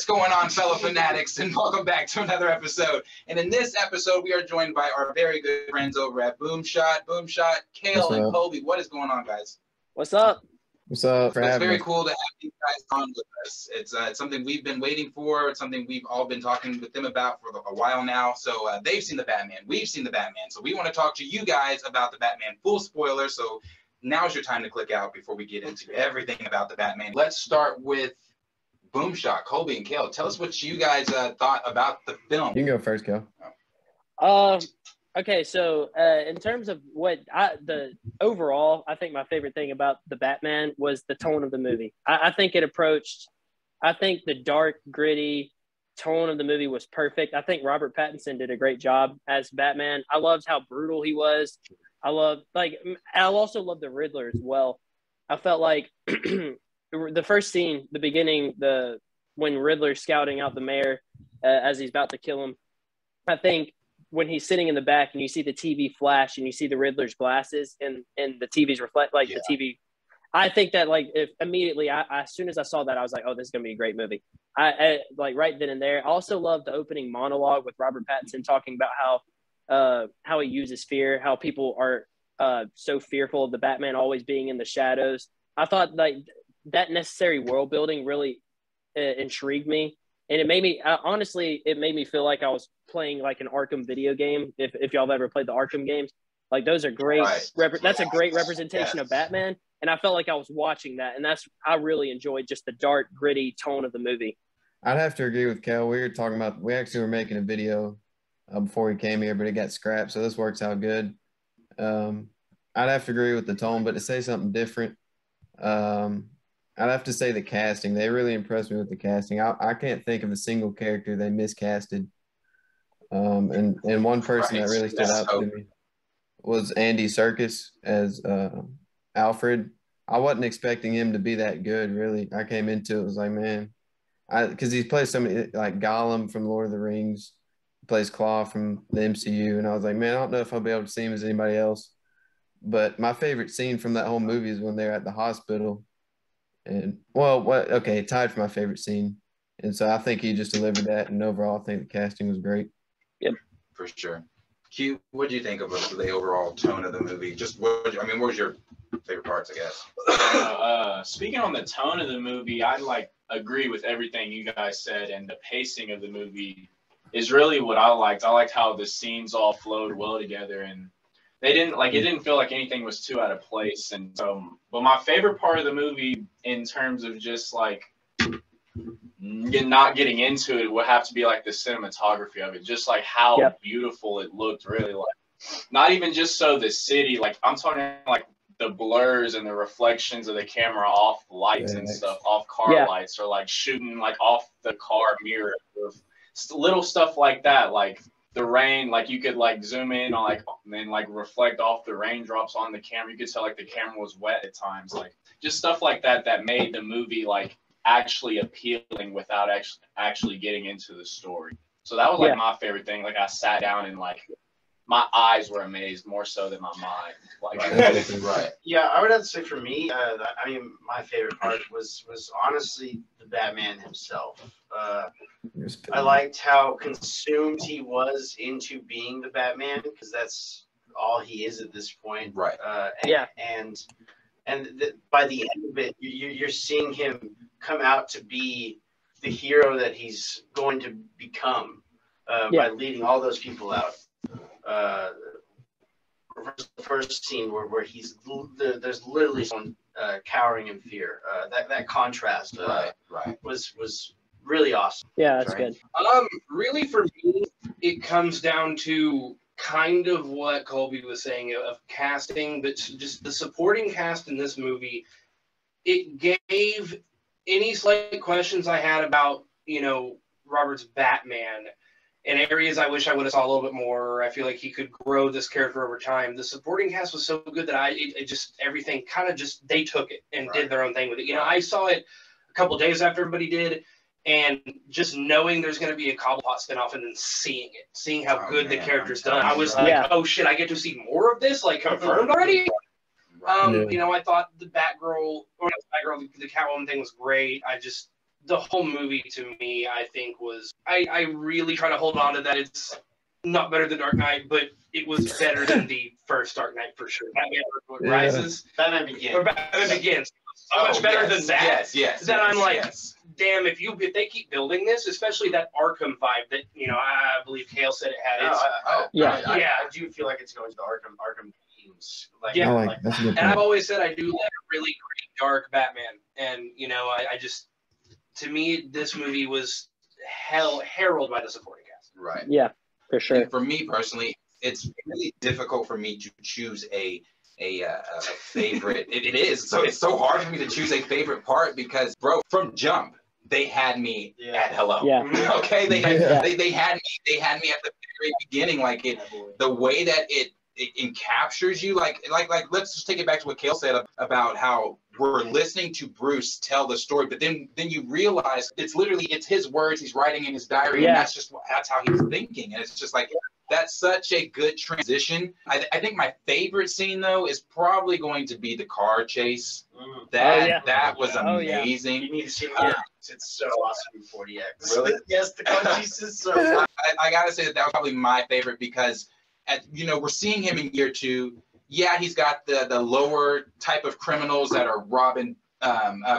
What's going on, fellow fanatics, and welcome back to another episode. And in this episode, we are joined by our very good friends over at Boomshot. Boomshot, Kale, and Colby. What is going on, guys? What's up? What's up? It's very cool to have these guys on with us. It's something we've been waiting for. It's something we've all been talking with them about for a while now. So they've seen the Batman. We've seen the Batman. So we want to talk to you guys about the Batman. Full spoiler. So now's your time to click out before we get into everything about the Batman. Let's start with Boomshot. Colby and Kale, tell us what you guys thought about the film. You can go first, Kale. Okay, so in terms of the overall, I think my favorite thing about the Batman was the tone of the movie. I think the dark, gritty tone of the movie was perfect. I think Robert Pattinson did a great job as Batman. I loved how brutal he was. I also loved the Riddler as well. I felt like the first scene, the beginning, when Riddler's scouting out the mayor as he's about to kill him, I think when he's sitting in the back and you see the TV flash and you see the Riddler's glasses and the TV's reflect the TV. I think that if immediately, as soon as I saw that, I was like, oh, this is going to be a great movie. I right then and there. I also loved the opening monologue with Robert Pattinson talking about how he uses fear, how people are so fearful of the Batman always being in the shadows. I thought that necessary world building really intrigued me. And it made me, honestly, feel like I was playing like an Arkham video game. If y'all have ever played the Arkham games, those are great. Right. That's a great representation of Batman. And I felt like I was watching that. And I really enjoyed just the dark, gritty tone of the movie. I'd have to agree with Kel. We actually were making a video before we came here, but it got scrapped. So this works out good. I'd have to agree with the tone, but to say something different, I'd have to say the casting. They really impressed me with the casting. I can't think of a single character they miscasted. And one person that really stood out to me was Andy Serkis as Alfred. I wasn't expecting him to be that good, really. I came into it, was like, man, because he plays somebody like Gollum from Lord of the Rings, he plays Claw from the MCU, and I was like, man, I don't know if I'll be able to see him as anybody else. But my favorite scene from that whole movie is when they're at the hospital. And tied for my favorite scene. And so I think he just delivered that. And overall, I think the casting was great. Yep, for sure. Q, what do you think of the overall tone of the movie? What was your favorite parts, I guess? Speaking on the tone of the movie, I agree with everything you guys said, and the pacing of the movie is really what I liked. I liked how the scenes all flowed well together, and it didn't feel like anything was too out of place. And so, but my favorite part of the movie, in terms of just not getting into it, would have to be the cinematography of it, just how beautiful it looked. Really, not even just the city. I'm talking the blurs and the reflections of the camera off lights and stuff, off car lights, or shooting off the car mirror, little stuff like that, the rain, you could zoom in on and then reflect off the raindrops on the camera. You could tell the camera was wet at times, just stuff like that made the movie actually appealing without actually getting into the story. So that was my favorite thing. I sat down and my eyes were amazed more so than my mind. Right. Yeah, I would have to say for me, my favorite part was honestly the Batman himself. I liked how consumed he was into being the Batman, because that's all he is at this point. Right. By the end of it, you're seeing him come out to be the hero that he's going to become by leading all those people out. The first scene where there's literally someone cowering in fear. That contrast was really awesome. Yeah, that's good. Really for me, it comes down to kind of what Colby was saying of casting, but just the supporting cast in this movie. It gave any slight questions I had about, Robert's Batman in areas I wish I would have saw a little bit more. I feel like he could grow this character over time. The supporting cast was so good that everything kind of just, they took it and did their own thing with it. I saw it a couple days after everybody did, and just knowing there's going to be a Cobblepot spinoff and then seeing how good the character's done, I was oh shit, I get to see more of this, confirmed already. I thought the Batgirl, or not the Batgirl, the Catwoman thing was great. the whole movie to me, I think was I really try to hold on to that. It's not better than Dark Knight, but it was better than the first Dark Knight for sure. Batman Rises, Batman Begins. or Batman Begins. So much better than that. Yes. That I'm like, damn, if they keep building this, especially that Arkham vibe that I believe Kale said it had. I do feel like it's going to the Arkham themes. Like, Yeah. I like that's a good And point. I've always said I do like a really great dark Batman, and I just, to me, this movie was heralded by the supporting cast. Right. Yeah, for sure. And for me personally, it's really difficult for me to choose a favorite. It is. So it's so hard for me to choose a favorite part because, bro, from jump, they had me at hello. Yeah. Okay. They had they had me at the very beginning. Like the way that it captures you. Like let's just take it back to what Kale said about how we're listening to Bruce tell the story, but then you realize it's his words. He's writing in his diary, and that's how he's thinking. And it's just like, that's such a good transition. I think my favorite scene though is probably going to be the car chase. That was amazing. You need to see it. It's so awesome in 40X. Really? Yes, the car chase is so. I gotta say that was probably my favorite because, we're seeing him in year 2. Yeah, he's got the lower type of criminals that are robbing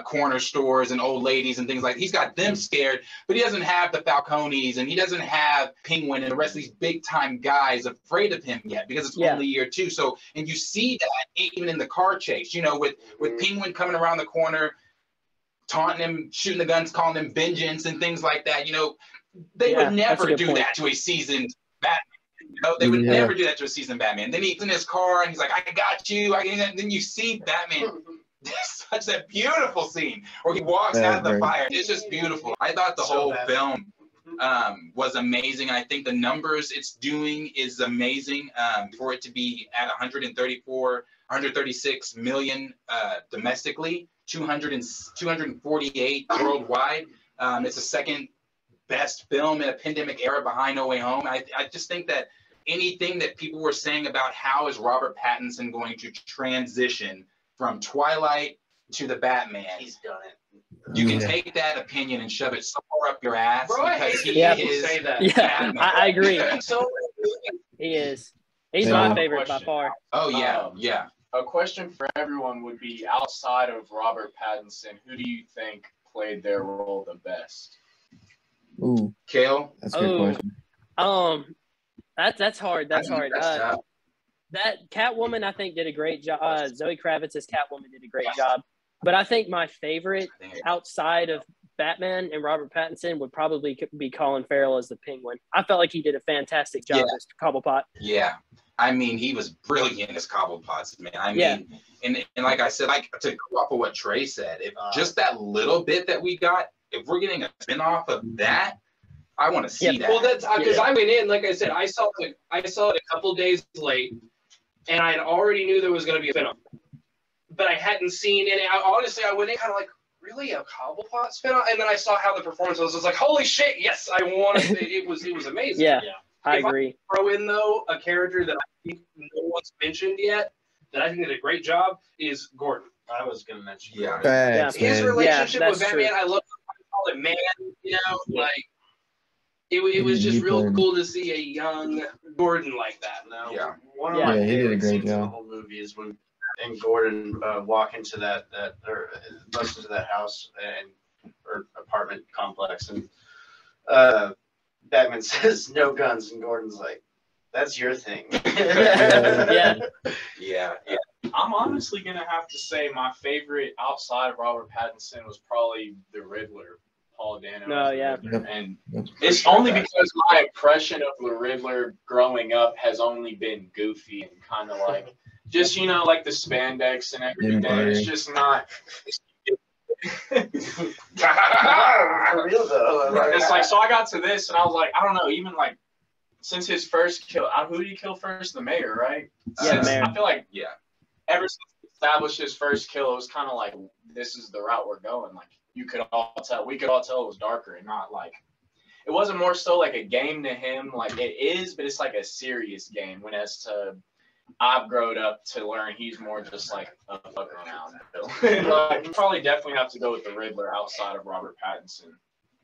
corner stores and old ladies and things like that. He's got them scared, but he doesn't have the Falcones and he doesn't have Penguin and the rest of these big time guys afraid of him yet because it's only year 2. So, and you see that even in the car chase, with Penguin coming around the corner, taunting him, shooting the guns, calling him vengeance and things like that. They would never do that to a seasoned Batman. They would never do that to a seasoned Batman. Then he's in his car and he's like, I got you. And then you see Batman. Such a beautiful scene where he walks out of the fire. It's just beautiful. I thought the whole film was amazing. I think the numbers it's doing is amazing. For it to be at 136 million domestically, 248 worldwide. It's the second best film in a pandemic era behind No Way Home. I just think that anything that people were saying about how is Robert Pattinson going to transition from Twilight to the Batman, he's done it. You can take that opinion and shove it somewhere up your ass because he is. Say that. Yeah, I agree. He is. He's my favorite by far. Oh yeah. A question for everyone would be, outside of Robert Pattinson, who do you think played their role the best? Ooh, Kale? That's a good question. That's hard. That's hard. That Catwoman, I think, did a great job. Zoe Kravitz as Catwoman did a great job. But I think my favorite outside of Batman and Robert Pattinson would probably be Colin Farrell as the Penguin. I felt like he did a fantastic job as Cobblepot. Yeah. I mean, he was brilliant as Cobblepot, man. I mean, and like I said, like to go off of what Trey said, if just that little bit that we got, if we're getting a spin-off of that, I want to see that. Well, that's because I went in, like I said, I saw it a couple days late, and I already knew there was going to be a spin-off. But I hadn't seen any. Honestly, I went in kind of like, really, a Cobblepot spin-off? And then I saw how the performance was. I was like, holy shit, yes, I want to. It was amazing. Yeah, I agree. I throw in, though, a character that I think no one's mentioned yet, that I think did a great job, is Gordon. I was going to mention Gordon. His relationship with Batman, I love call it man, like, it was just real cool to see a young Gordon like that. One of my favorite scenes in the whole movie is when and Gordon walk into that bust into that house or apartment complex, and Batman says no guns, and Gordon's like, "That's your thing." Yeah. I'm honestly gonna have to say my favorite outside of Robert Pattinson was probably the Riddler, Paul Dano. And it's only because my impression of the Riddler growing up has only been goofy and kind of like. Just, like the spandex and everything. It's just not. For real though. It's like, so I got to this and I was like, I don't know, even like, since his first kill, who did he kill first? The mayor, right? Yeah, the mayor. I feel like, ever since he established his first kill, it was kind of like, this is the route we're going. Like, we could all tell it was darker and not like, it wasn't more so like a game to him. Like, it is, but it's like a serious game when as to, I've grown up to learn he's more just like a fuck around villain. Like, you probably definitely have to go with the Riddler outside of Robert Pattinson.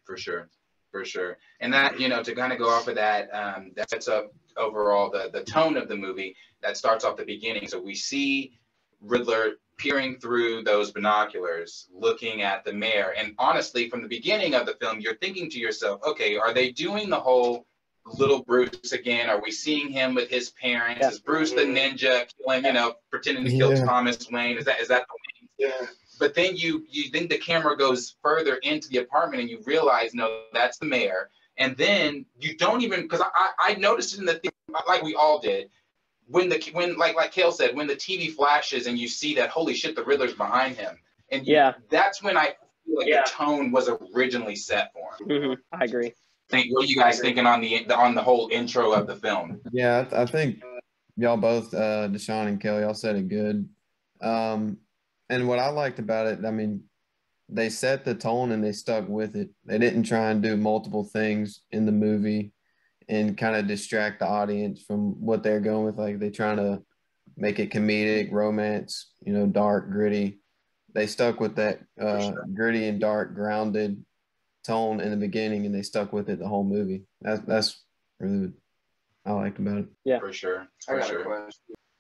For sure. For sure. And that, to kind of go off of that, that sets up overall the tone of the movie that starts off the beginning. So we see Riddler peering through those binoculars, looking at the mayor. And honestly, from the beginning of the film, you're thinking to yourself, okay, are they doing the whole little Bruce again? Are we seeing him with his parents? Is Bruce the ninja killing, pretending to kill Thomas Wayne? Is that the Wayne? Yeah. But then you think the camera goes further into the apartment and you realize, no, that's the mayor. And then you don't even, because I noticed it in the theater, like we all did, when like Kale said, when the TV flashes and you see that, holy shit, the Riddler's behind him. And that's when I feel like the tone was originally set for him. Mm-hmm. I agree. What are you guys thinking on the whole intro of the film? Yeah, I think y'all both, Deshaun and Kelly, y'all said it good. And what I liked about it, I mean, they set the tone and they stuck with it. They didn't try and do multiple things in the movie and kind of distract the audience from what they're going with. Like, they trying to make it comedic, romance, dark, gritty. They stuck with that gritty and dark, grounded tone in the beginning, and they stuck with it the whole movie. That's really what I liked about it. Yeah, for sure. I got a question.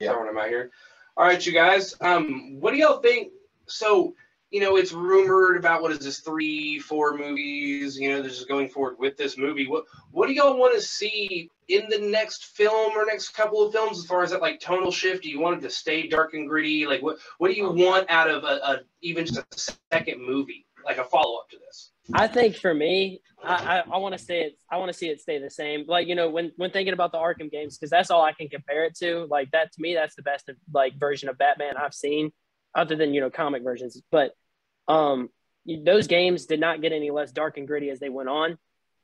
Throwing them out here. All right, you guys. What do y'all think? So, it's rumored about, what is this, 3-4 movies? They're just going forward with this movie. What do y'all want to see in the next film or next couple of films as far as that like tonal shift? Do you want it to stay dark and gritty? Like, what do you want out of even just a second movie, like a follow up to this? I think for me, I want to say it. I want to see it stay the same. Like, when thinking about the Arkham games, because that's all I can compare it to. Like, that to me, that's the best like version of Batman I've seen, other than comic versions. But those games did not get any less dark and gritty as they went on,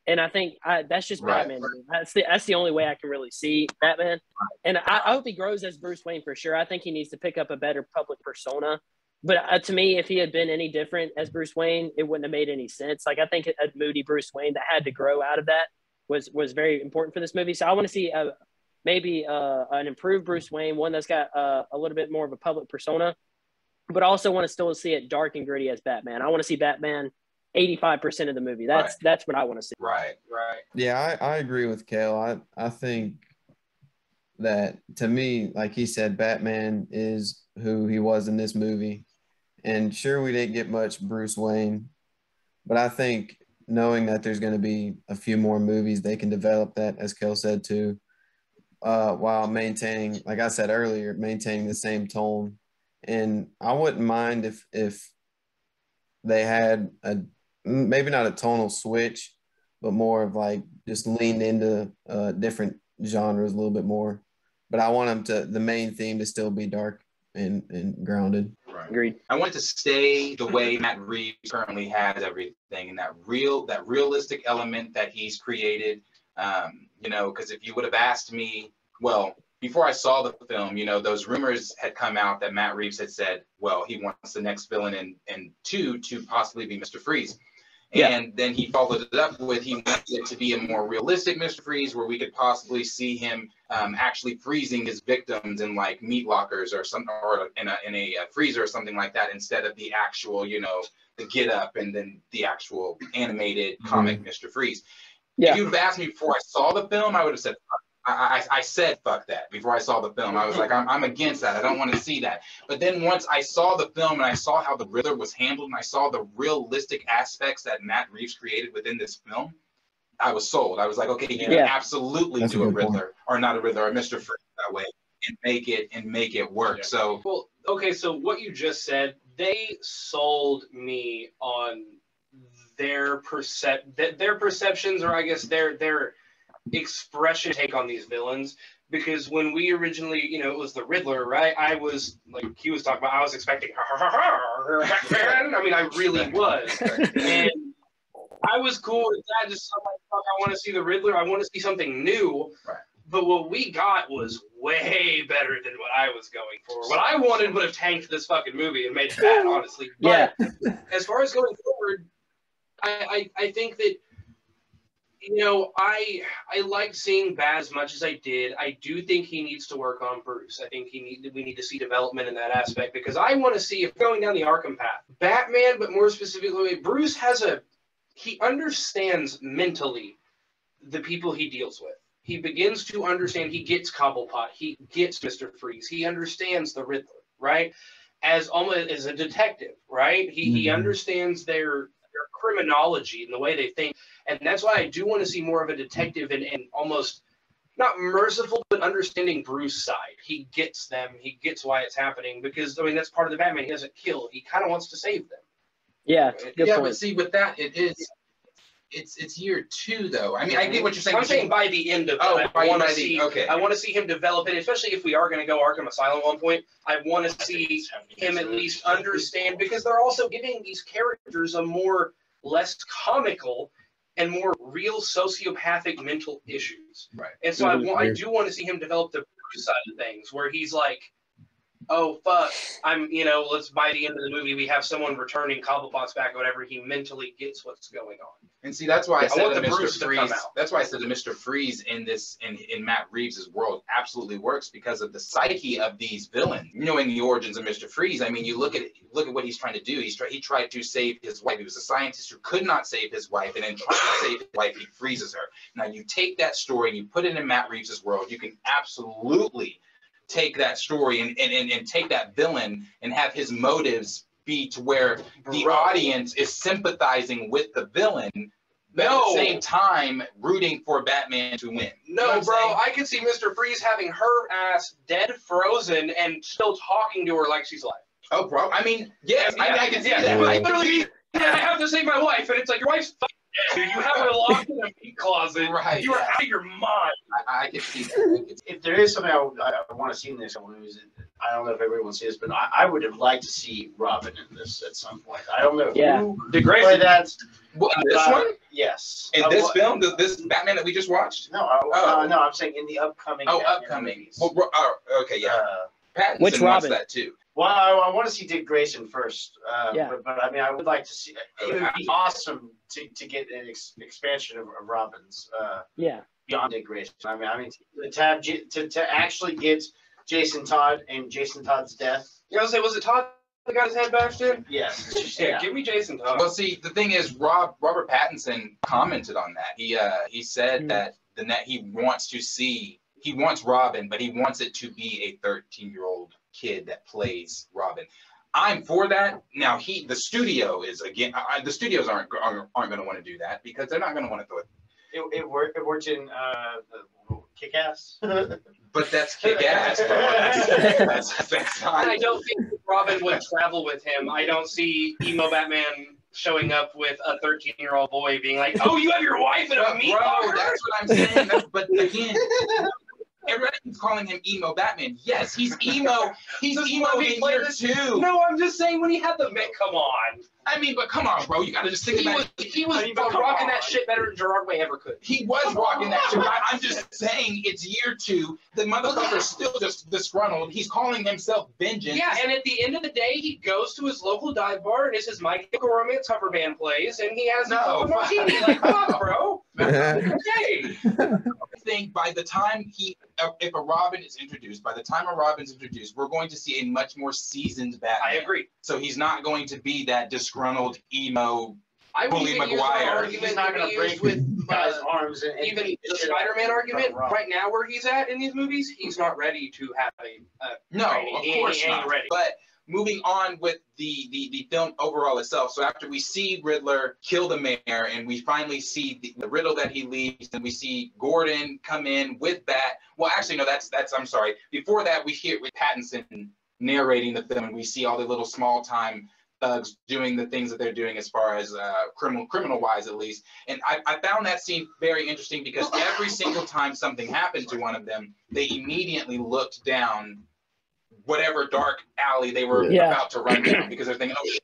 and I think that's just Batman. That's the only way I can really see Batman. And I hope he grows as Bruce Wayne for sure. I think he needs to pick up a better public persona. But to me, if he had been any different as Bruce Wayne, it wouldn't have made any sense. Like, I think a moody Bruce Wayne that had to grow out of that was very important for this movie. So I want to see maybe an improved Bruce Wayne, one that's got a little bit more of a public persona, but I also want to still see it dark and gritty as Batman. I want to see Batman 85% of the movie. That's what I want to see. Right. Yeah, I agree with Kale. I think that, to me, like he said, Batman is who he was in this movie. And sure, we didn't get much Bruce Wayne, but I think knowing that there's going to be a few more movies, they can develop that, as Kel said too, while maintaining, like I said earlier, maintaining the same tone. And I wouldn't mind if they had maybe not a tonal switch, but more of like just leaned into different genres a little bit more. But I want the main theme to still be dark and grounded. Right. Agreed. I want it to stay the way Matt Reeves currently has everything, and that realistic element that he's created. Because if you would have asked me, before I saw the film, those rumors had come out that Matt Reeves had said, he wants the next villain in 2 to possibly be Mr. Freeze. And then he followed it up with, he wants it to be a more realistic Mr. Freeze, where we could possibly see him actually freezing his victims in like meat lockers or something, or in a freezer or something like that, instead of the actual, the get up and then the actual animated comic Mr. Freeze. If you'd have asked me before I saw the film, I would have said, I said fuck that before I saw the film. I was like, I'm against that. I don't want to see that. But then once I saw the film and I saw how the Riddler was handled and I saw the realistic aspects that Matt Reeves created within this film, I was sold. I was like, okay, you can absolutely do a Riddler, or not a Riddler, or Mr. Freeze that way, and make it work. So so what you just said, they sold me on their perceptions, or I guess their expression take on these villains, because when we originally, it was the Riddler, right? I was like, he was talking about, I was expecting I mean, I really was. And I was cool with that. Just I'm like, fuck, I want to see the Riddler. I want to see something new. Right. But what we got was way better than what I was going for. What I wanted would have tanked this fucking movie and made it bad, honestly. But as far as going forward, I think that You know, I like seeing Bat as much as I did. I do think he needs to work on Bruce. I think we need to see development in that aspect, because I want to see, if going down the Arkham path, Batman, but more specifically, Bruce he understands mentally the people he deals with. He begins to understand. He gets Cobblepot. He gets Mr. Freeze. He understands the Riddler, right? As almost as a detective, right? He understands their criminology and the way they think. And that's why I do want to see more of a detective and almost not merciful, but understanding Bruce's side. He gets them. He gets why it's happening, because, I mean, that's part of the Batman. He doesn't kill. He kind of wants to save them. Yeah, good point. But see, with that, it's year 2, though. I mean, I get what you're saying. I'm saying by the end of it, I want to see him develop it, especially if we are going to go Arkham Asylum at one point. I want to see him at least understand, because they're also giving these characters a less comical and more real sociopathic mental issues. Right. And so I do want to see him develop the Bruce side of things, where he's like, oh, fuck, let's, by the end of the movie, we have someone returning Cobblepot's back or whatever. He mentally gets what's going on. And see, that's why I said want that the Mr. Bruce to Freeze. come out. That's why I said that Mr. Freeze in Matt Reeves' world absolutely works, because of the psyche of these villains. Knowing the origins of Mr. Freeze, I mean, you look at what he's trying to do. He tried to save his wife. He was a scientist who could not save his wife, and in trying to save his wife, he freezes her. Now, you take that story and you put it in Matt Reeves' world, you can absolutely take that story and take that villain and have his motives be to where the audience is sympathizing with the villain, but at the same time rooting for Batman to win. No, bro, I could see Mr. Freeze having her ass dead, frozen, and still talking to her like she's alive. Oh, bro, I mean, yes, I can see that. Like, literally, I have to save my wife, and it's like, your wife's fucking dead, dude. You have her locked in a meat closet. Right. You are out of your mind. I can see that. If there is something I want to see in this couple movies, I don't know if everyone wants to see this, but I would have liked to see Robin in this at some point. I don't know who the great that. What, this one? Yes. In this film, this Batman that we just watched? No, no, I'm saying in the upcoming. Upcoming. Movies. Well, okay, yeah. Pattinson Which Robin? wants that too. Well, I want to see Dick Grayson first, Yeah. but I mean, I would like to see. It would be awesome to get an expansion of Robin's. Beyond Dick Grayson. I mean, to actually get Jason Todd and Jason Todd's death. You know, was it Todd that got his head bashed in? Yes. Yeah, give me Jason Todd. Well, see, the thing is, Robert Pattinson commented on that. He said that he wants Robin, but he wants it to be a 13-year-old kid that plays Robin. I'm for that. Now, the studio is again. The studios aren't going to want to do that, because they're not going to want to throw it. It worked in Kick-Ass. But that's Kick-Ass, bro. That's not. I don't think Robin would travel with him. I don't see emo Batman showing up with a 13-year-old boy being like, "Oh, you have your wife in a meat locker?" That's what I'm saying. But again, everybody's calling him emo Batman. Yes, he's emo. He's emo in year 2. No, I'm just saying when he had the mitt. Come on. I mean, but come on, bro. You got to just think about it. He was rocking that shit better than Gerard Way ever could. He was rocking that shit. I'm just saying it's year 2. The motherfucker's still just disgruntled. He's calling himself Vengeance. Yeah, and at the end of the day, he goes to his local dive bar and it's his My Chemical Romance cover band plays, and he has a martini. Like, fuck, bro. Okay. I think by the time if a Robin is introduced, we're going to see a much more seasoned Batman. I agree. So he's not going to be that disgruntled emo Bully Maguire. He's not going to break with guys' arms. And even the Spider-Man argument right now, where he's at in these movies, he's not ready to have no, of course not. Ready. But moving on with the film overall itself. So after we see Riddler kill the mayor, and we finally see the riddle that he leaves, and we see Gordon come in with Bat. Well, actually, no, that's I'm sorry. Before that, we hear with Pattinson narrating the film, and we see all the little small-time thugs doing the things that they're doing as far as criminal-wise, at least. And I found that scene very interesting, because every single time something happened to one of them, they immediately looked down whatever dark alley they were about to run down, because they're thinking, oh,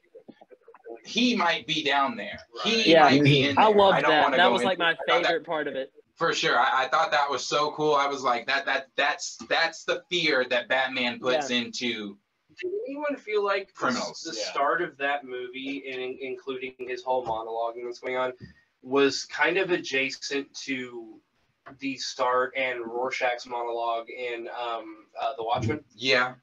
he might be down there. He might be in there. I loved that. That was like my favorite part of it. For sure. I thought that was so cool. I was like, that's the fear that Batman puts into Did anyone feel like criminals. The start of that movie, and including his whole monologue and what's going on, was kind of adjacent to the start and Rorschach's monologue in The Watchmen. Yeah.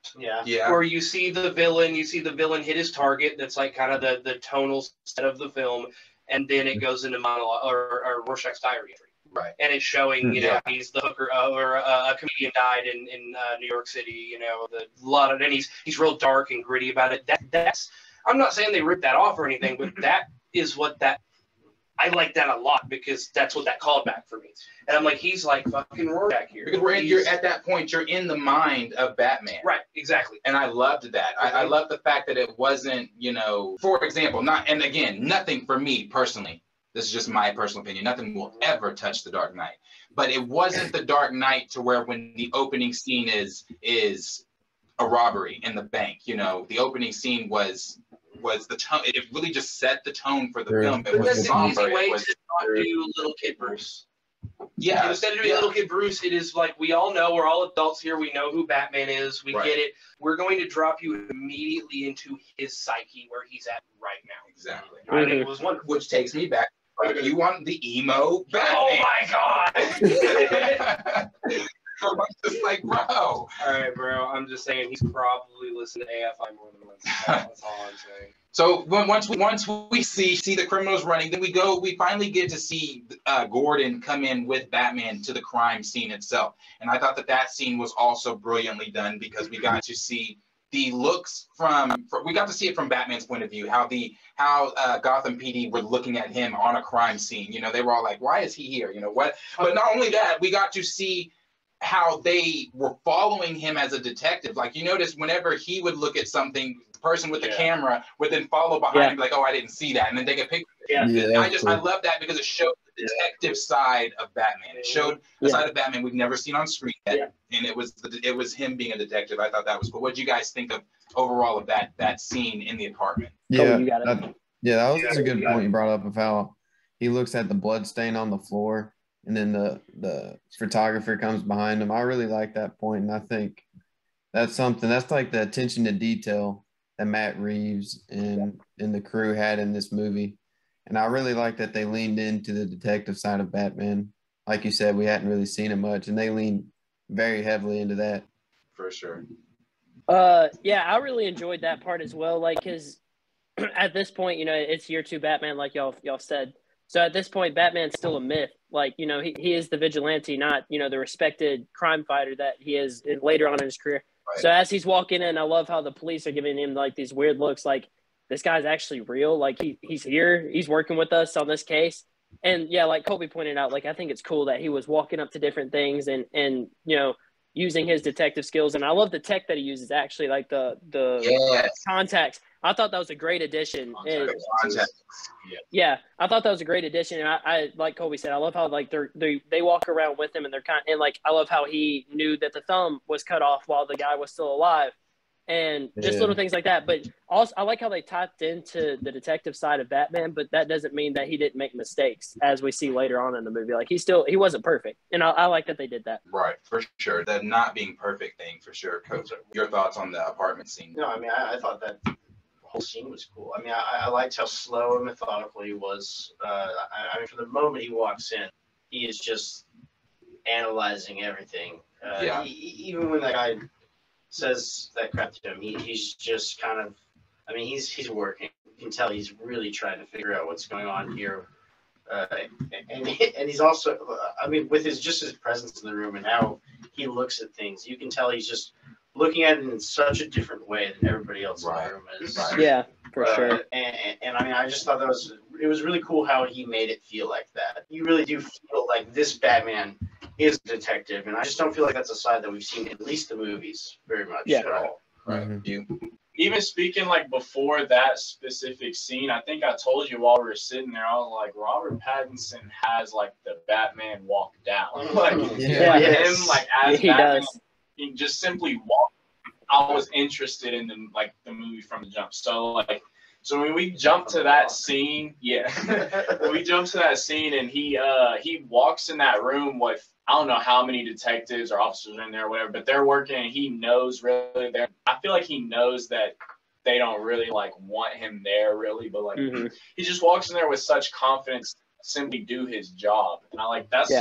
Where you see the villain hit his target. That's like kind of the tonal set of the film, and then it goes into monologue or Rorschach's diary entry. Right. And it's showing, you know, he's the hooker, or a comedian died in New York City. You know, and he's real dark and gritty about it. That's I'm not saying they ripped that off or anything, but that is what that. I like that a lot because that's what that called back for me. And I'm like, he's like fucking Rorschach here. Because you're at that point, you're in the mind of Batman. Right, exactly. And I loved that. I love the fact that it wasn't, you know, for example, nothing for me personally. This is just my personal opinion. Nothing will ever touch The Dark Knight. But it wasn't The Dark Knight to where when the opening scene is a robbery in the bank, you know, the opening scene was the tone. It really just set the tone for the film. It was somber. Easy way to not do Little Kid Bruce. Yeah. Instead of doing Little Kid Bruce, it is like we all know, we're all adults here. We know who Batman is. We get it. We're going to drop you immediately into his psyche where he's at right now. Exactly. I think it was wonderful. Which takes me back. You want the emo Batman? Oh my God! I'm just like, bro. All right, bro. I'm just saying he's probably listened to AFI more than once. That's all I'm saying. So once we see the criminals running, then we finally get to see Gordon come in with Batman to the crime scene itself. And I thought that scene was also brilliantly done because we got to see the looks we got to see it from Batman's point of view, how Gotham PD were looking at him on a crime scene. You know, they were all like, why is he here? You know what? But not only that, we got to see how they were following him as a detective. Like, you notice whenever he would look at something, the person with the camera would then follow behind him, like, oh, I didn't see that, and then take a picture. I love that because it showed the detective side of Batman. It showed the side of Batman we've never seen on screen yet, and it was him being a detective. I thought that was cool. What did you guys think of overall of that scene in the apartment? That was a good point you brought up of how he looks at the blood stain on the floor. And then the photographer comes behind him. I really like that point, and I think that's like the attention to detail that Matt Reeves and the crew had in this movie. And I really like that they leaned into the detective side of Batman. Like you said, we hadn't really seen it much, and they leaned very heavily into that. For sure. I really enjoyed that part as well. Like, because at this point, you know, it's year 2 Batman, like y'all said. So at this point, Batman's still a myth. Like, you know, he is the vigilante, not, you know, the respected crime fighter that he is later on in his career. Right. So as he's walking in, I love how the police are giving him like these weird looks, like this guy's actually real. Like he's here, he's working with us on this case. And yeah, like Colby pointed out, like I think it's cool that he was walking up to different things and you know, using his detective skills. And I love the tech that he uses, actually, like the contacts. I thought that was a great addition. I thought that was a great addition. And I like Colby said, I love how like they walk around with him and like I love how he knew that the thumb was cut off while the guy was still alive, and just little things like that. But also, I like how they tapped into the detective side of Batman, but that doesn't mean that he didn't make mistakes, as we see later on in the movie. Like he wasn't perfect, and I like that they did that. Right, for sure. The not being perfect thing, for sure. Coach, your thoughts on the apartment scene? No, I mean, I thought that whole scene was cool. I mean, I liked how slow and methodical he was. I mean, from the moment he walks in, he is just analyzing everything. Even when that guy says that crap to him, he's just kind of, I mean, he's working. You can tell he's really trying to figure out what's going on here. And he's also, I mean, with his presence in the room and how he looks at things, you can tell he's just looking at it in such a different way than everybody else in the room is. Yeah, for sure. And I mean, I just thought it was really cool how he made it feel like that. You really do feel like this Batman is a detective, and I just don't feel like that's a side that we've seen in at least the movies very much at all. Right. Even speaking like before that specific scene, I think I told you while we were sitting there, I was like, Robert Pattinson has like the Batman walk down. Like him, like as Batman. Does. He just simply walked. I was interested in the movie from the jump. So when we jump to that scene, we jump to that scene and he walks in that room with, I don't know how many detectives or officers are in there or whatever, but they're working and he knows really there. I feel like he knows that they don't really like want him there really, but like he just walks in there with such confidence simply do his job. And I like that's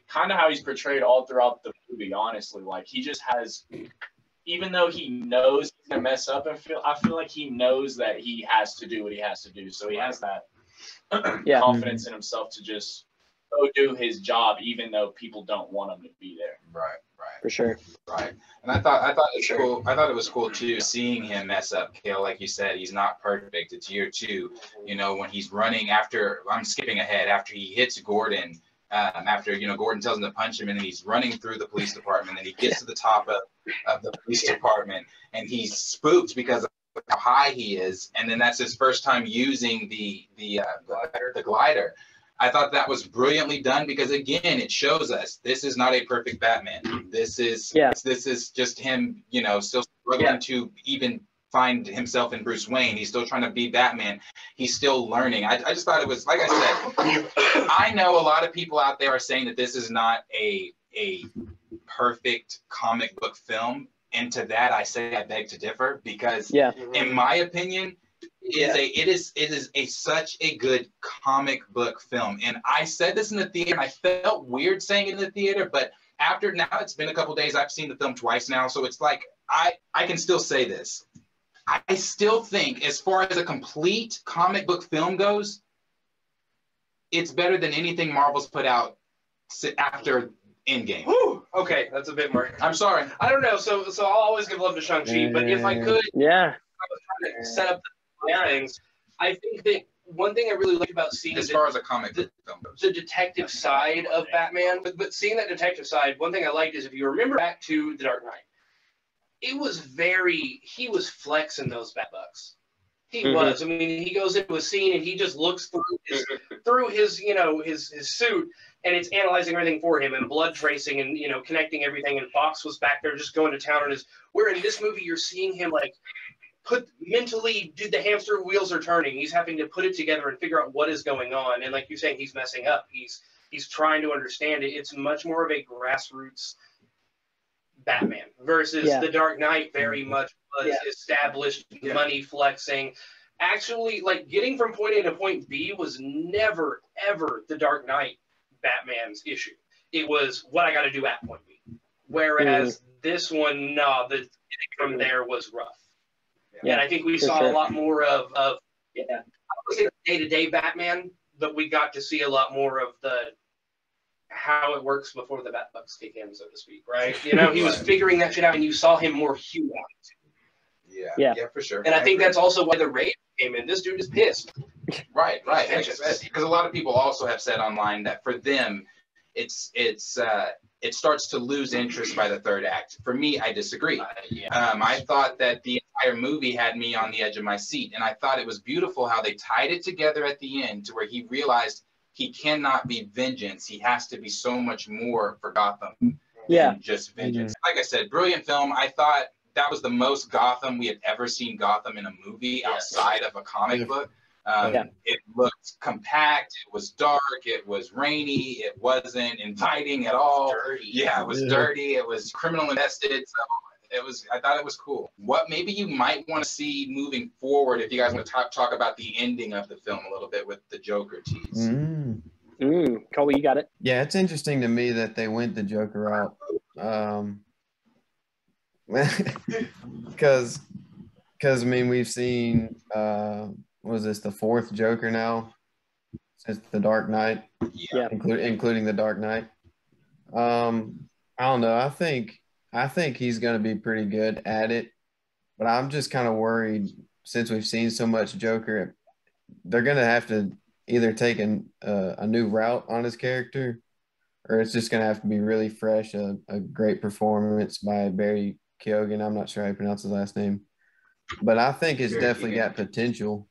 kind of how he's portrayed all throughout the movie, honestly. Like he just has, even though he knows he's gonna mess up, I feel like he knows that he has to do what he has to do. So he has that confidence in himself to just go do his job, even though people don't want him to be there. Right. For sure. Right. And I thought it was cool. I thought it was cool too, seeing him mess up, Kale. Like you said, he's not perfect. It's year 2. You know, when he's running after, I'm skipping ahead, after he hits Gordon, after, you know, Gordon tells him to punch him, and then he's running through the police department, and he gets to the top of the police department, and he's spooked because of how high he is. And then that's his first time using the glider. I thought that was brilliantly done because, again, it shows us this is not a perfect Batman. This is just him, you know, still struggling to even find himself in Bruce Wayne. He's still trying to be Batman. He's still learning. I just thought it was, like I said, I know a lot of people out there are saying that this is not a perfect comic book film. And to that, I say I beg to differ because, in my opinion, it is such a good comic book film. And I said this in the theater, and I felt weird saying it in the theater, but after now, it's been a couple days, I've seen the film twice now, so it's like I can still say this. I still think, as far as a complete comic book film goes, it's better than anything Marvel's put out after Endgame. Whew. Okay, that's a bit more. I'm sorry. I don't know. So I'll always give love to Shang-Chi, but if I could, I was trying to set up the things. I think that one thing I really like about seeing as far as a comic book film goes, the detective side of Batman, but seeing that detective side, one thing I liked is if you remember back to The Dark Knight, it was he was flexing those bat bucks. He was. I mean, he goes into a scene and he just looks through his you know, his suit, and it's analyzing everything for him and blood tracing and, you know, connecting everything. And Fox was back there just going to town on his. Where in this movie you're seeing him like mentally, the hamster wheels are turning. He's having to put it together and figure out what is going on. And like you're saying, he's messing up. He's trying to understand it. It's much more of a grassroots Batman versus The Dark Knight. Very much was established, money flexing. Actually, like getting from point A to point B was never ever The Dark Knight Batman's issue. It was what I got to do at point B. Whereas this one, the getting from there was rough. And I think we saw a lot more of I would say day-to-day Batman, but we got to see a lot more of how it works before the bat bucks kick in, so to speak, right? You know, he was figuring that shit out, and you saw him more human. Yeah, for sure. And I think that's also why the raid came in. This dude is pissed. Right. Because a lot of people also have said online that for them, it starts to lose interest by the third act. For me, I disagree. I thought that the entire movie had me on the edge of my seat, and I thought it was beautiful how they tied it together at the end to where he realized he cannot be vengeance. He has to be so much more for Gotham than just vengeance. Like I said, brilliant film. I thought that was the most Gotham we had ever seen Gotham in a movie outside of a comic book. It looked compact. It was dark. It was rainy. It wasn't inviting at all. Dirty. It was dirty. It was criminal invested. So I thought it was cool. What maybe you might want to see moving forward, if you guys want to talk about the ending of the film a little bit with the Joker tease. Colby, you got it. Yeah, it's interesting to me that they went the Joker route. Because I mean, we've seen was this the 4th Joker now since the Dark Knight? Including the Dark Knight. I don't know. I think he's going to be pretty good at it, but I'm just kind of worried since we've seen so much Joker. They're going to have to either take a new route on his character, or it's just going to have to be really fresh. A great performance by Barry Keoghan. I'm not sure how you pronounce his last name, but I think it's definitely got potential.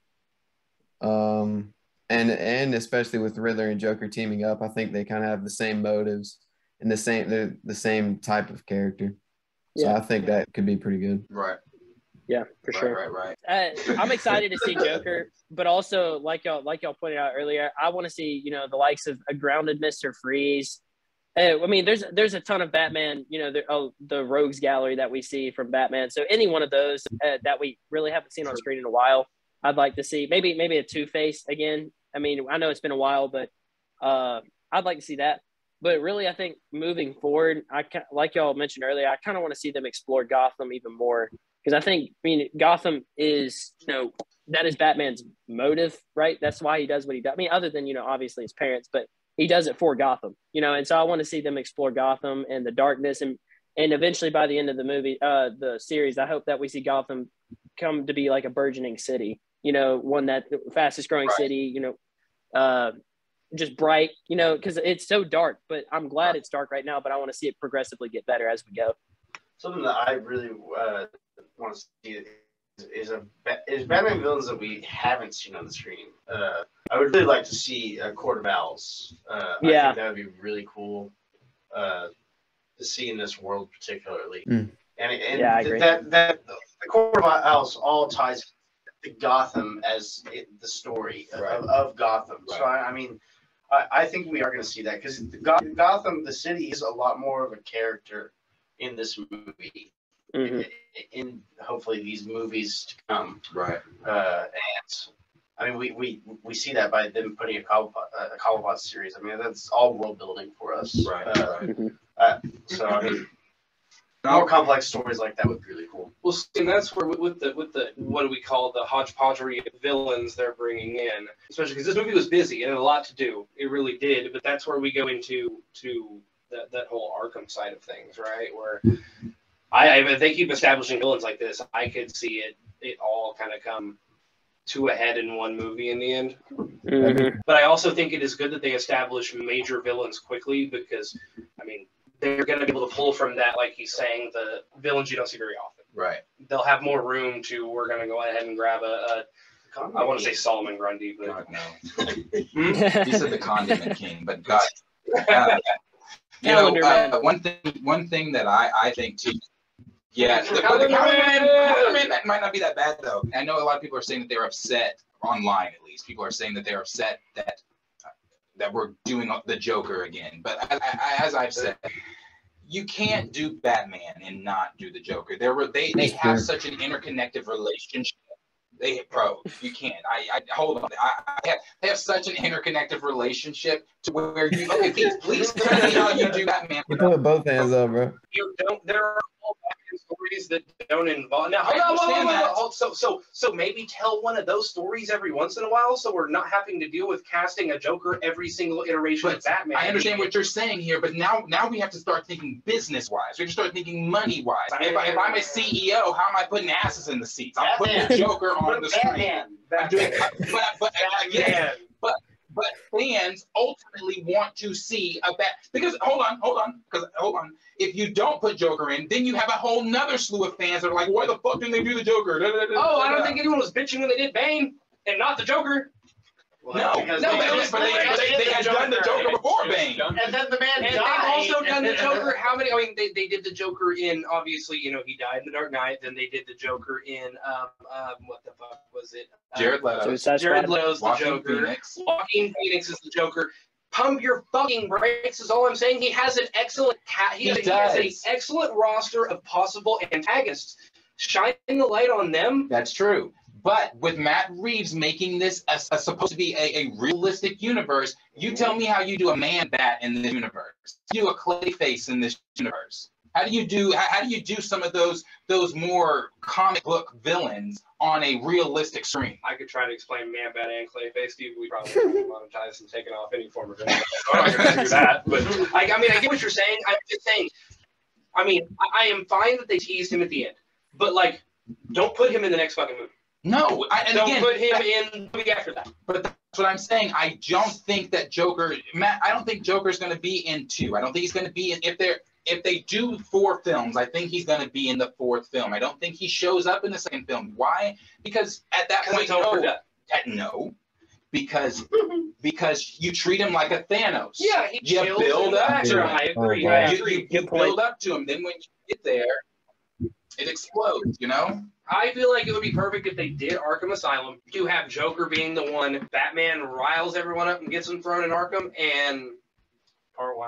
And especially with Riddler and Joker teaming up, I think they kind of have the same motives and they're the same type of character. So I think that could be pretty good. Right. Yeah, for sure. Right. I'm excited to see Joker, but also like y'all pointed out earlier, I want to see, you know, the likes of a grounded Mr. Freeze. I mean, there's a ton of Batman, you know, the rogues gallery that we see from Batman. So any one of those that we really haven't seen on screen in a while, I'd like to see. Maybe a Two-Face again. I mean, I know it's been a while, but I'd like to see that. But really, I think moving forward, like y'all mentioned earlier, I kind of want to see them explore Gotham even more. Because I think, Gotham is, that is Batman's motive, right? That's why he does what he does. Other than, obviously his parents, but he does it for Gotham, and so I want to see them explore Gotham and the darkness. And eventually by the end of the movie, the series, I hope that we see Gotham come to be like a burgeoning city, one that fastest growing city, just bright, because it's so dark, but I'm glad it's dark right now, but I want to see it progressively get better as we go. Something that I really want to see is Batman villains that we haven't seen on the screen. I would really like to see a Court of Owls. I think that would be really cool to see in this world particularly. And I agree. That the Court of Owls all ties to Gotham as the story of Gotham. Right. So I think we are going to see that because Gotham, the city, is a lot more of a character in this movie. Mm-hmm. In hopefully these movies to come. Right. And we see that by them putting a Cobblepot series. That's all world building for us. Right. So more complex stories like that would be really cool. Well, and that's where with the what do we call the hodgepodgery of villains they're bringing in, especially because this movie was busy and had a lot to do. It really did, but that's where we go into that whole Arkham side of things, right? Where if they keep establishing villains like this, I could see it all kind of come to a head in one movie in the end. Mm-hmm. But I also think it is good that they establish major villains quickly because, they're going to be able to pull from that, like he's saying, the villains you don't see very often. Right. They'll have more room to, we're going to go ahead and grab I want to say Solomon Grundy, but God, no. He said the Condiment King, but God. One thing that I think too. Yeah, the Condiment that might not be that bad though. I know a lot of people are saying that they're upset online. At least people are saying that they're upset that we're doing the Joker again. But as I've said, you can't do Batman and not do the Joker. They have such an interconnected relationship. You can't. I hold on. They have such an interconnected relationship to where you. Okay, please tell me how you do Batman. You put both hands up, bro. You don't. There are all Batman stories that don't involve. Now, so maybe tell one of those stories every once in a while, so we're not having to deal with casting a Joker every single iteration of Batman. I understand what you're saying here, but now we have to start thinking business-wise. We have to start thinking money-wise. If I'm a CEO, how am I putting asses in the seats? I'm putting the Joker on the screen. I'm doing, but fans ultimately want to see a because hold on. If you don't put Joker in, then you have a whole nother slew of fans that are like, why the fuck didn't they do the Joker? I don't think anyone was bitching when they did Bane and not the Joker. Well, they had done the Joker before Bane. And then the man died. And they've also done the Joker. How many? They did the Joker in, obviously, he died in The Dark Knight. Then they did the Joker in, what the fuck was it? Jared Leto. Jared Leto's the Joker. Phoenix. Joaquin Phoenix is the Joker. Pump your fucking brakes is all I'm saying. He has an excellent he has an excellent roster of possible antagonists. Shining the light on them. That's true. But with Matt Reeves making this supposed to be a realistic universe, you tell me how you do a Man-Bat in this universe. You do a Clayface in this universe. How do you do some of those more comic book villains on a realistic screen? I could try to explain Man-Bat and Clayface to you, but we probably won't be monetized and taken off any form of internet. I'm not going to do that. But I get what you're saying. I'm just saying. I am fine that they teased him at the end, but don't put him in the next fucking movie. No, don't put him in the movie after that. But that's what I'm saying. I don't think that Joker, Matt. I don't think Joker's going to be in 2. I don't think he's going to be in if they do 4 films. I think he's going to be in the 4th film. I don't think he shows up in the 2nd film. Why? Because at that point, no. Because you treat him like a Thanos. Yeah, you build up to him. I agree. You build up to him. Then when you get there, it explodes. I feel like it would be perfect if they did Arkham Asylum to have Joker being the one. Batman riles everyone up and gets them thrown in Arkham, and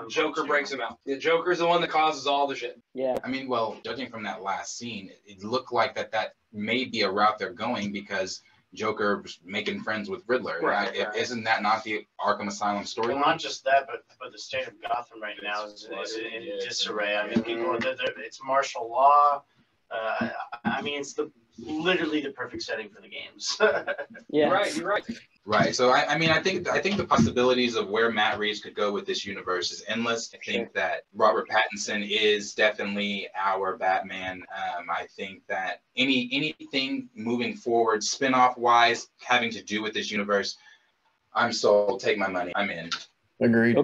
Joker breaks him out. The Joker's the one that causes all the shit. Yeah. Judging from that last scene, it looked like that may be a route they're going because Joker making friends with Riddler. Right. Isn't that not the Arkham Asylum story? Well, not just that, but the state of Gotham right now is in disarray. I mean, people, it's martial law. I mean, it's literally the perfect setting for the games. Yeah, You're right. Right. So I mean, I think the possibilities of where Matt Reeves could go with this universe is endless. I think that Robert Pattinson is definitely our Batman. I think that anything moving forward, spin-off wise, having to do with this universe, I'm sold. Take my money. I'm in. Agreed. You'll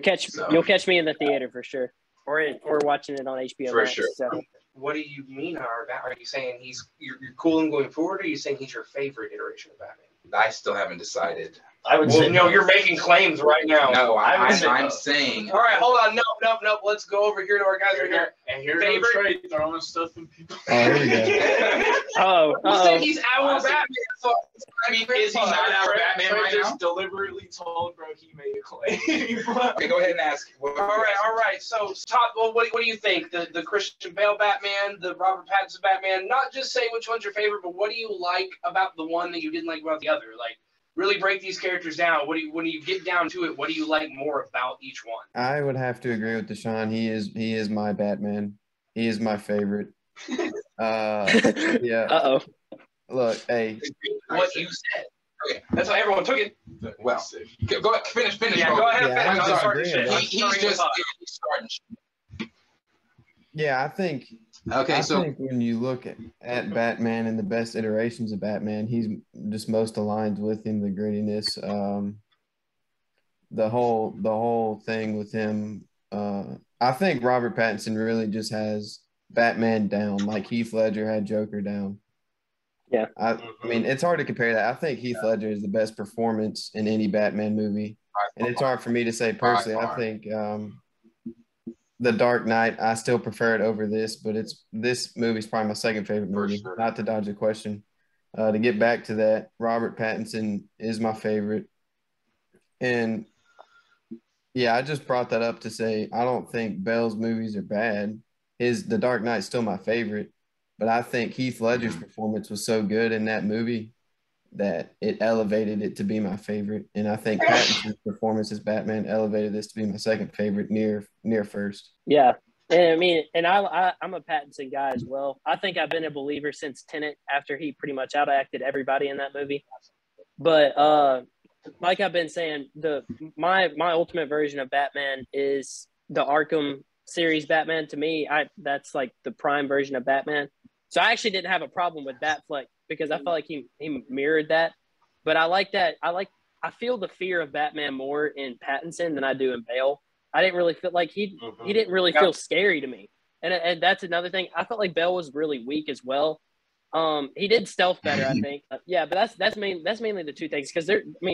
catch me in the theater for sure, or watching it on HBO For Max. sure. So. What do you mean, are you saying you're cool and going forward, or are you saying he's your favorite iteration of Batman? I still haven't decided. I would say no, you're making claims right now. No, I'm no. saying. All right, hold on. Nope. Let's go over here to our guys right here. And here's Favorite? Trey throwing stuff in people. Oh, here we go. Who said he's our Batman? So, I mean, is he not our Batman Trey right just now? deliberately told bro he made a claim. Okay, go ahead and ask. all right. So, top. Well, what do you think? The Christian Bale Batman, the Robert Pattinson Batman. Not just say which one's your favorite, but what do you like about the one that you didn't like about the other? Like, really break these characters down. When you get down to it, what do you like more about each one? I would have to agree with Deshaun. He is my Batman. He is my favorite. Yeah. Uh-oh. Look, hey. What you said. Okay. That's how everyone took it. Well, go ahead, finish. Yeah, go ahead. Yeah, finish. I'm I'm starting disagreeing. shit. He's starting shit. Yeah, I think Okay, I so think when you look at Batman and the best iterations of Batman, he's just most aligned with him, the grittiness, the whole thing with him. I think Robert Pattinson really just has Batman down, like Heath Ledger had Joker down. Yeah. I mean, it's hard to compare that. I think Heath Ledger is the best performance in any Batman movie. And it's hard for me to say personally. I think The Dark Knight, I still prefer it over this, but this movie's probably my second favorite movie. Sure. Not to dodge a question. To get back to that, Robert Pattinson is my favorite. And yeah, I just brought that up to say I don't think Bale's movies are bad. The Dark Knight's still my favorite, but I think Heath Ledger's performance was so good in that movie that it elevated it to be my favorite. And I think Pattinson's performance as Batman elevated this to be my second favorite, near first. Yeah. And I mean, and I'm a Pattinson guy as well. I think I've been a believer since Tenet after he pretty much outacted everybody in that movie. But like I've been saying, my ultimate version of Batman is the Arkham series Batman. To me, that's like the prime version of Batman. So I actually didn't have a problem with Batfleck because I felt like he mirrored that. But I like that. I feel the fear of Batman more in Pattinson than I do in Bale. I didn't really feel like he didn't really feel scary to me. And that's another thing. I felt like Bale was really weak as well. He did stealth better, I think. Yeah, but that's mainly the two things because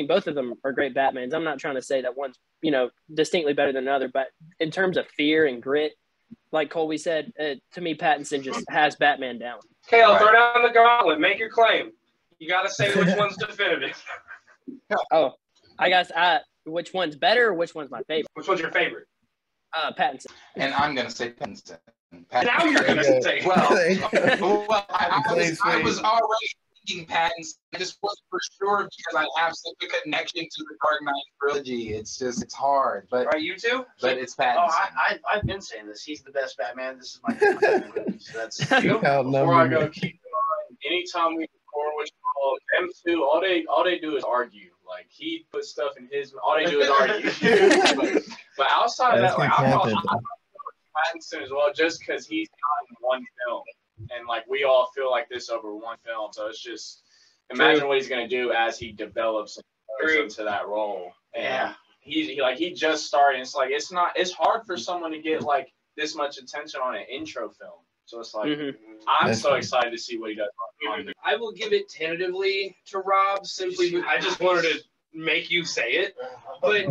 both of them are great Batmans. I'm not trying to say that one's distinctly better than another, but in terms of fear and grit, like Colby said, to me, Pattinson just has Batman down. Okay, I'll throw down the gauntlet. Make your claim. You got to say which one's definitive. Oh, I guess which one's better or which one's my favorite? Which one's your favorite? Pattinson. and I'm gonna say Pattinson. Now you're going to say. Well, I was already thinking Pattinson. I just wasn't for sure because I have such a connection to the Dark Knight trilogy. It's hard, but Right, you too? but it's Pattinson. Oh, I've been saying this. He's the best Batman. This is my favorite movie. So that's Before I go, keep in mind, anytime we record with them two, all they do is argue. Like he puts stuff in his. All they do is argue. but outside of that, like I feel Pattinson as well, just because he's gotten one film, and like we all feel like this over one film. So it's just imagine what he's gonna do as he develops and grows into that role. And he just started. It's like it's hard for someone to get like this much attention on an intro film. So it's like I'm so excited to see what he does. I will give it tentatively to Rob. Simply, I just wanted to make you say it, but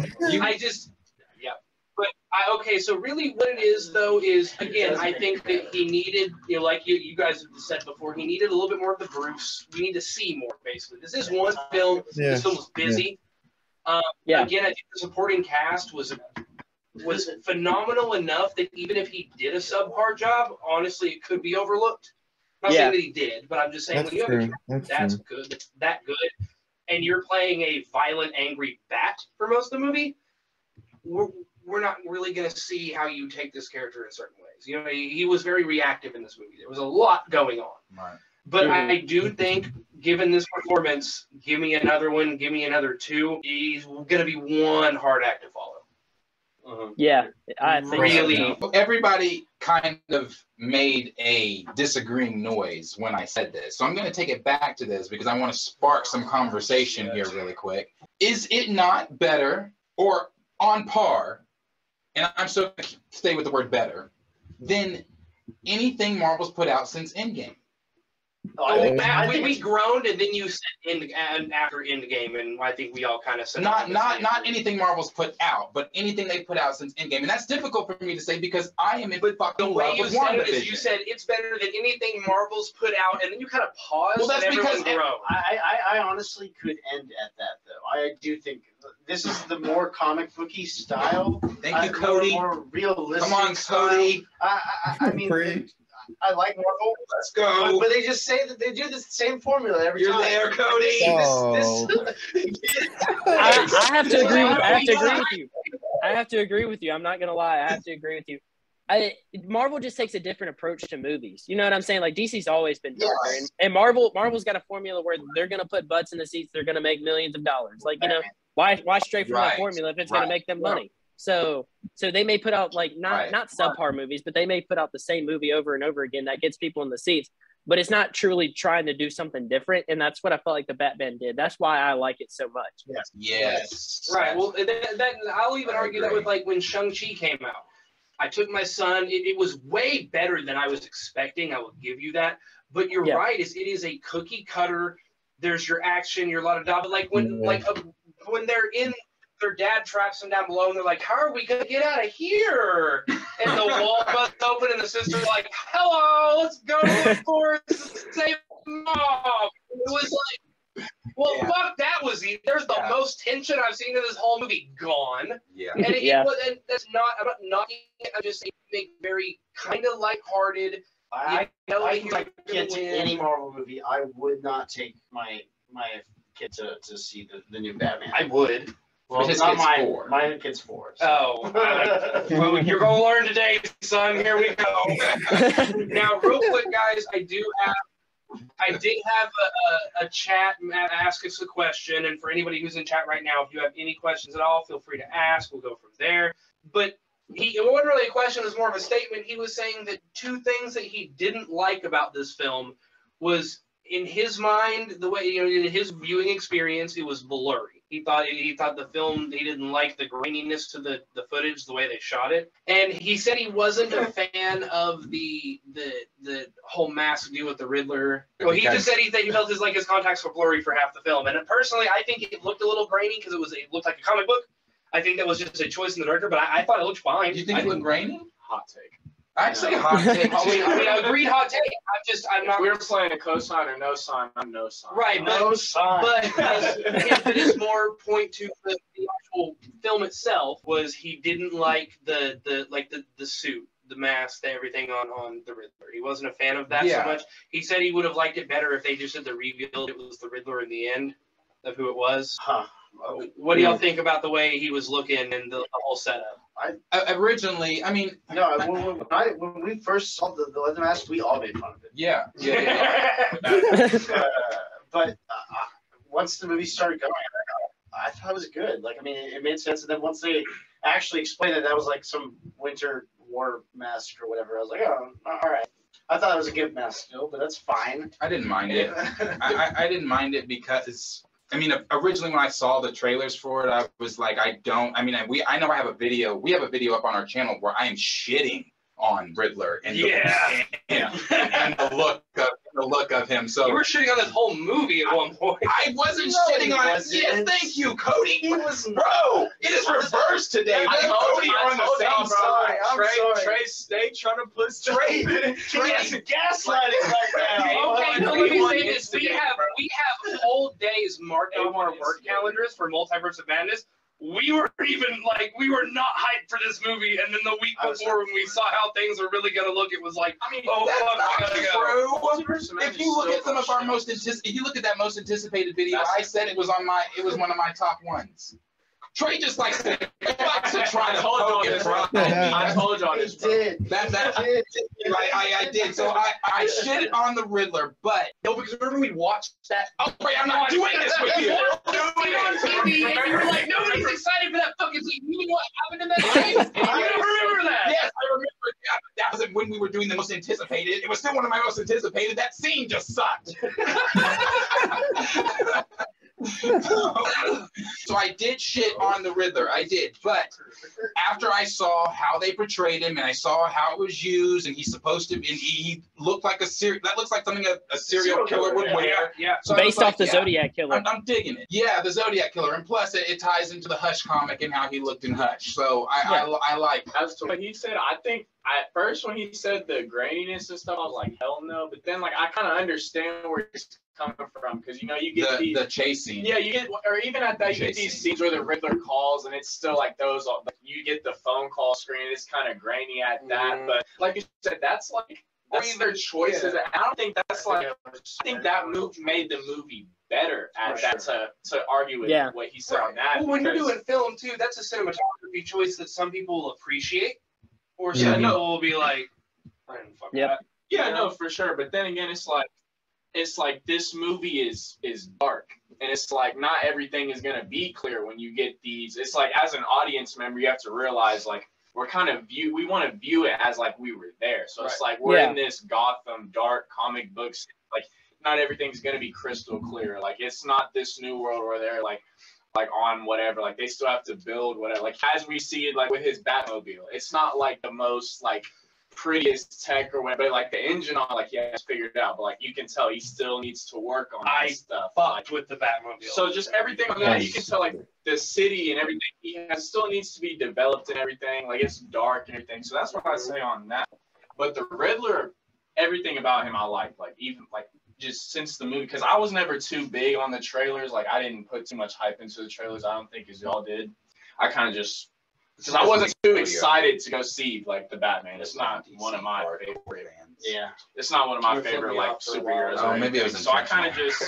okay. So really, what it is though is again, I think that he needed, like you guys have said before, he needed a little bit more of the Bruce. We need to see more. Basically, this is one film. Yeah. This film was busy. Again, I think the supporting cast was phenomenal enough that even if he did a subpar job, honestly, it could be overlooked. I'm not saying that he did, but I'm just saying when you have a that's good, that good. and you're playing a violent, angry bat for most of the movie, we're not really going to see how you take this character in certain ways. You know, he was very reactive in this movie. There was a lot going on. Right. But I do think, given this performance, give me another one, give me another two. He's going to be one hard act to follow. Yeah, I think really. so. Everybody kind of made a disagreeing noise when I said this. So I'm going to take it back to this because I want to spark some conversation here really quick. Is it not better or on par, and I'm still going to stay with the word better, than anything Marvel's put out since Endgame? I think we groaned, and then you said after Endgame, and I think we all kind of said not anything Marvel's put out, but anything they put out since Endgame, and that's difficult for me to say because I am in fucking the way love you with said it is WandaVision. you said it's better than anything Marvel's put out, and then you kind of paused. Well, that's and because groaned. I honestly could end at that though. I do think this is the more comic booky style. Thank you, Cody. More realistic. Come on, Cody. I mean, I like Marvel. Let's go. But they just say that they do the same formula every You're time. there, Cody. Oh. I have to agree. I have to agree with you. I have to agree with you. I'm not gonna lie. I have to agree with you. Marvel just takes a different approach to movies. You know what I'm saying? Like DC's always been darker, and Marvel's got a formula where they're gonna put butts in the seats. They're gonna make millions of dollars. Like, you know, why stray from that formula if it's gonna make them money? So they may put out like not subpar movies, but they may put out the same movie over and over again that gets people in the seats. But it's not truly trying to do something different, and that's what I felt like the Batman did. That's why I like it so much. Yes. Right. Well, that I'll even argue that with like when Shang-Chi came out. I took my son. It was way better than I was expecting. I will give you that. But you're right. It is a cookie cutter. There's your action, your lot of but like when when they're in. Their dad traps them down below, and they're like, "How are we gonna get out of here?" And the wall busts open, and the sister's like, "Hello, let's go to the forest and save mom." It was like, well, fuck, that was there's the most tension I've seen in this whole movie gone. Yeah, and and that's not. I'm not knocking it. I'm just saying make very kind of lighthearted. I get to any Marvel movie. I would not take my kid to see the new Batman. I would. Well, it's not mine. My kid's 4. So. Oh, well, you're going to learn today, son. Here we go. Now, real quick, guys, I did have a chat ask us a question, and for anybody who's in chat right now, if you have any questions at all, feel free to ask. We'll go from there. But it wasn't really a question; it was more of a statement. He was saying that 2 things that he didn't like about this film was, in his mind, the way in his viewing experience, it was blurry. He thought the film, he didn't like the graininess to the footage, the way they shot it. And he said he wasn't a fan of the whole mask deal with the Riddler. Well, he just said he felt his contacts were blurry for half the film. And personally, I think it looked a little grainy because it looked like a comic book. I think that was just a choice in the director, but I thought it looked fine. You think it looked grainy? Hot take. I'd say hot take. I agreed hot take. I'm not. If we were playing a cosine or no sign, I'm no sign. Right, no sign. But it is more point to the actual film itself. Was he didn't like the suit, the mask, everything on the Riddler. He wasn't a fan of that so much. He said he would have liked it better if they just did the reveal. It was the Riddler in the end of who it was. Huh. What do y'all think about the way he was looking and the whole setup? Originally, I mean, no. When we first saw the leather mask, we all made fun of it. Yeah. But once the movie started going, I thought it was good. Like, I mean, it made sense. And then once they actually explained that was like some winter war mask or whatever, I was like, oh, all right. I thought it was a good mask still, but that's fine. I didn't mind it. I didn't mind it because. I mean, originally when I saw the trailers for it, I was like, I know I have a video. We have a video up on our channel where I am shitting on Riddler and the look of him. So you were shitting on this whole movie at one point. I wasn't shitting on it. Yes, thank you, Cody. Bro, it is reversed today. Me and Cody are on the same side. Trey, stay trying to put Trey gaslighting right now. Okay, let me say this. We have whole days marked off on our work calendars for Multiverse of Madness. we were not hyped for this movie, and then the week before when we saw how things were really gonna look, it was like, oh fuck, I gotta go. If you look at some of our if you look at that most anticipated video, I said it was one of my top ones. Trey just likes to try to poke and prod. I told y'all this. Did. I did. So I shit on the Riddler, but No, because remember we watched that. oh wait, I'm not doing this with you. On TV, and you were like, nobody's excited for that fucking scene. You know what happened in that scene? You don't remember that? Yes, I remember. That was when we were doing the most anticipated. It was still one of my most anticipated. That scene just sucked. So I did shit on the Riddler. I did. But after I saw how they portrayed him and I saw how it was used, and he's supposed to, and he looked like that looks like something a serial killer would wear. Yeah. So based off the Zodiac Killer. I'm digging it. Yeah, the Zodiac Killer. And plus, it ties into the Hush comic and how he looked in Hush. So I like As to what he said, I think at first when he said the graininess and stuff, I was like, hell no. But then, like, I kind of understand where he's coming from, because you know you get the chase scene. Yeah, you get, or even at that, you get these scenes where the Riddler calls, and it's still like those. You get the phone call screen. It's kind of grainy at that, but like you said, that's their choices. I don't think that's like. I think that move made the movie better at that to argue with what he said on that. Well, when you're doing film too, that's a cinematography choice that some people will appreciate, or some people will be like, I didn't fuck that. Yeah, no, for sure. But then again, it's like this movie is dark, and it's like not everything is gonna be clear when you get these. It's like as an audience member, you have to realize like we want to view it as like we were there. So it's like we're in this Gotham dark comic books. Like not everything's gonna be crystal clear. Like it's not this new world where they're like on whatever. Like they still have to build whatever. Like as we see it, like with his Batmobile, it's not like the most like prettiest tech or whatever, but like the engine on, like it's figured out, but like you can tell he still needs to work on that stuff. Fucked with the Batmobile. So just everything on that, you can tell like the city and everything he has still needs to be developed and everything. Like it's dark and everything. So that's what I say on that. But the Riddler, everything about him I like even like just since the movie, because I was never too big on the trailers. Like I didn't put too much hype into the trailers. I don't think as y'all did. I kind of just. Because I wasn't too excited to go see like the Batman. It's not one of my favorite. Yeah, it's not one of my favorite like superheroes. Oh, maybe it was. So I kind of just,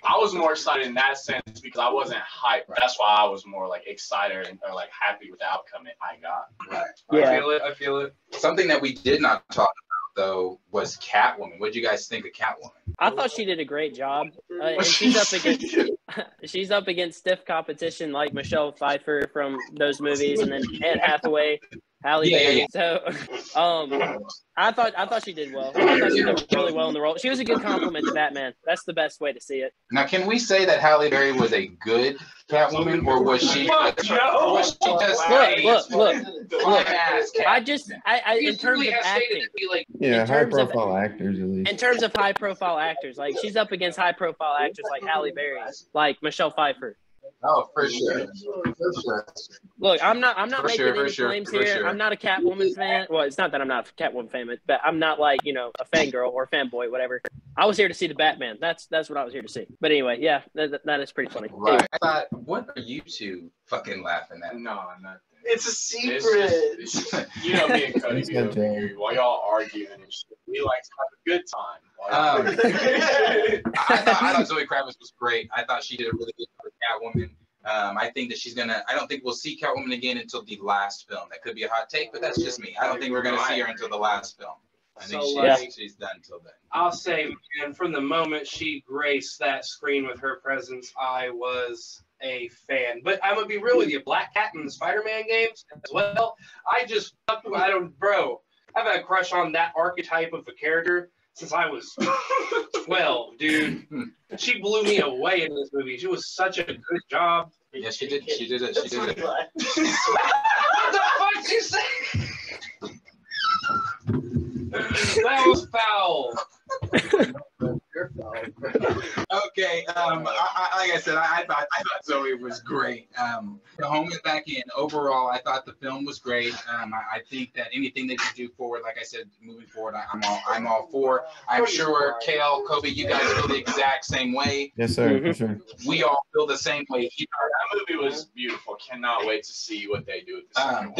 I was more excited in that sense because I wasn't hyped. That's why I was more like excited or like happy with the outcome I got. Right. Yeah. I feel it. Something that we did not talk about though was Catwoman. What do you guys think of Catwoman? I thought she did a great job. And she's up against stiff competition like Michelle Pfeiffer from those movies, and then Anne Hathaway, Halle Berry. So, I thought she did well. I thought she did really well in the role. She was a good compliment to Batman. That's the best way to see it. Now, can we say that Halle Berry was a good Catwoman, or was she? Was she just look. I in terms of acting, high-profile actors at least. In terms of high-profile actors, like she's up against high-profile actors like Halle Berry, like Michelle Pfeiffer. Oh, for sure. Look, I'm not making any claims here. I'm not a Catwoman fan. Well, it's not that I'm not a Catwoman fan, but I'm not like, a fangirl or a fanboy, whatever. I was here to see the Batman. That's what I was here to see. But anyway, yeah, that is pretty funny. Right. Anyway. I thought, what are you two fucking laughing at? No, I'm not. It's a secret. It's you know me and Cody be over here while y'all arguing and shit. We like to have a good time. I thought Zoe Kravitz was great. I thought she did a really good job with Catwoman. I think that I don't think we'll see Catwoman again until the last film. That could be a hot take, but that's just me. I don't think we're going to see her until the last film. I think she's done until then. I'll say, man, from the moment she graced that screen with her presence, I was a fan. But I'm going to be real with you. Black Cat in the Spider-Man games as well. I've had a crush on that archetype of a character since I was 12, dude. She blew me away in this movie. She was such a good job. Yeah, she did it. She did it. What the fuck did you say? That was foul. Okay. Like I said, I thought Zoe was great. To home it back in, overall, I thought the film was great. I think that anything they could do forward, like I said, moving forward, I'm all for. I'm sure Kale, Kobe, you guys feel the exact same way. Yes, sir. For sure. We all feel the same way. movie was beautiful. Cannot wait to see what they do with the second one.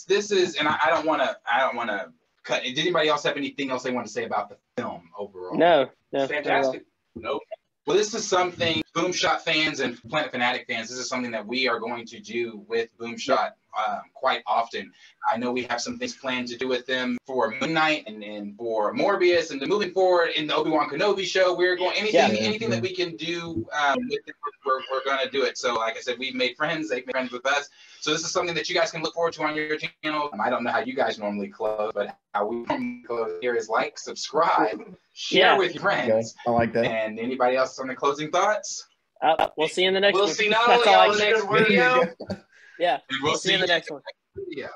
This is, and I don't want to cut. Did anybody else have anything else they want to say about the film overall? No. Fantastic. Nope. Well, this is something Boomshot fans and Planetfanatix fans, this is something that we are going to do with Boomshot quite often. I know we have some things planned to do with them for Moon Knight and for Morbius, and moving forward in the Obi-Wan Kenobi show, we're going anything that we can do with it, we're going to do it. So like I said, we've made friends, they've made friends with us. So this is something that you guys can look forward to on your channel. I don't know how you guys normally close, but how we normally close here is like, subscribe, share with your friends. Okay. I like that. And anybody else on the closing thoughts? We'll see you in the next one. We'll see not only on the next video. Yeah. And we'll see you in the next one. Yeah.